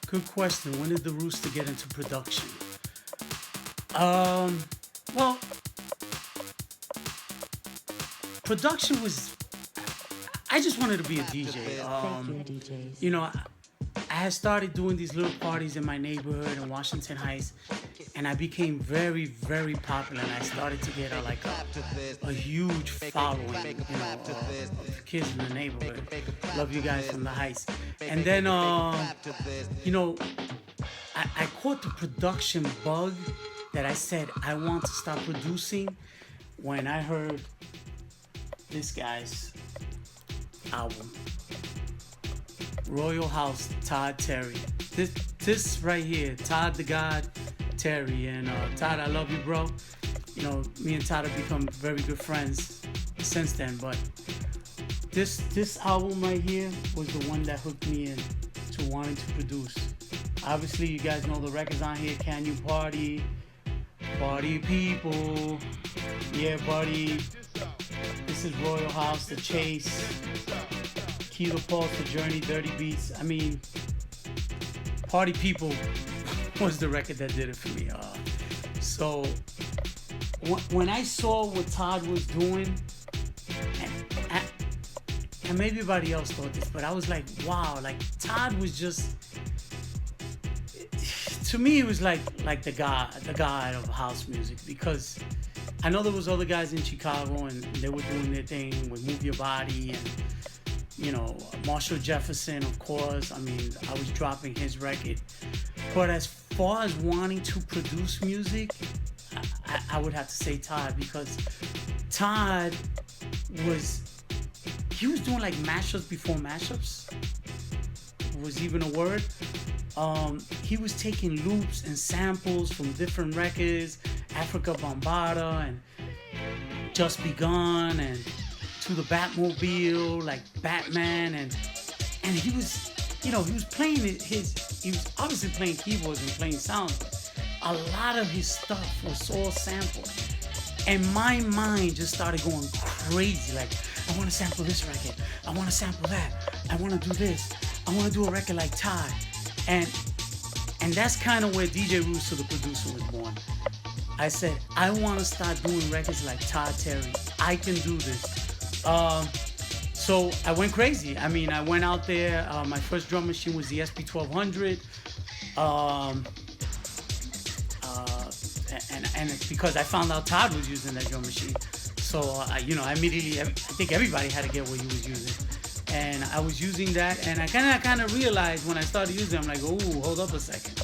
Good question. When did the Rooster get into production? Well, production was. I just wanted to be a DJ. Thank you, DJs. You know, I had started doing these little parties in my neighborhood in Washington Heights, and I became very, very popular. And I started to get a huge following, of kids in the neighborhood. Love you guys from the Heights. And then, I caught the production bug that I said I want to start producing when I heard this guy's album. Royal House, Todd Terry. This right here, Todd the God Terry. And Todd, I love you, bro. You know, me and Todd have become very good friends since then. But this album right here was the one that hooked me in to wanting to produce. Obviously, you guys know the records on here. Can You Party? Party People. Yeah, buddy. This is Royal House, The Chase. Key to Pulse, The Journey, Dirty Beats. I mean, Party People was the record that did it for me. So when I saw what Todd was doing, and maybe everybody else thought this, but I was like, wow, like Todd was just, to me, it was like the god of house music, because I know there was other guys in Chicago and they were doing their thing with Move Your Body and, you know, Marshall Jefferson, of course. I mean, I was dropping his record. But as far as wanting to produce music, I would have to say Todd, because Todd was doing like mashups before mashups was even a word. He was taking loops and samples from different records, Africa Bombada and Just Begun and To the Batmobile, like Batman, and he was, he was playing he was obviously playing keyboards and playing sounds, but a lot of his stuff was all sampled. And my mind just started going crazy, like, I want to sample this record, I want to sample that, I want to do this, I want to do a record like Todd. And that's kind of where DJ Rooster, the producer, was born. I said, I want to start doing records like Todd Terry. I can do this. So I went crazy. I mean, I went out there. My first drum machine was the SP1200. And it's because I found out Todd was using that drum machine. So, I immediately, I think everybody had to get what he was using. And I was using that, and I kind of realized when I started using it, I'm like, oh, hold up a second.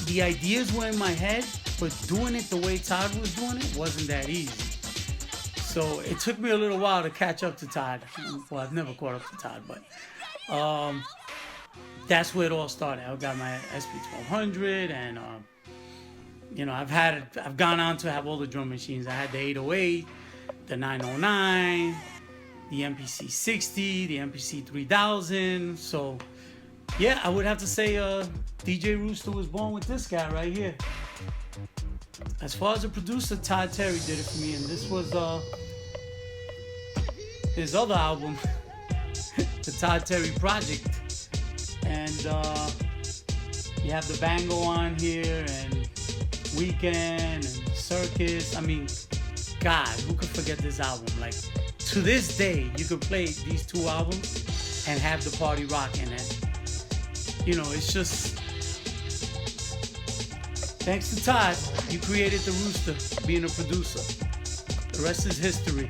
The ideas were in my head, but doing it the way Todd was doing it wasn't that easy. So it took me a little while to catch up to Todd. Well, I've never caught up to Todd, but that's where it all started. I got my SP1200, and I've gone on to have all the drum machines. I had the 808, the 909, the MPC 60, the MPC 3000. So yeah, I would have to say DJ Rooster was born with this guy right here. As far as a producer, Todd Terry did it for me, and this was his other album, the Todd Terry Project. And you have the Bango on here, and Weekend, and Circus. I mean, God, who could forget this album? Like, to this day, you could play these two albums and have the party rocking. And, it's just, thanks to Todd, you created the Rooster, being a producer. The rest is history.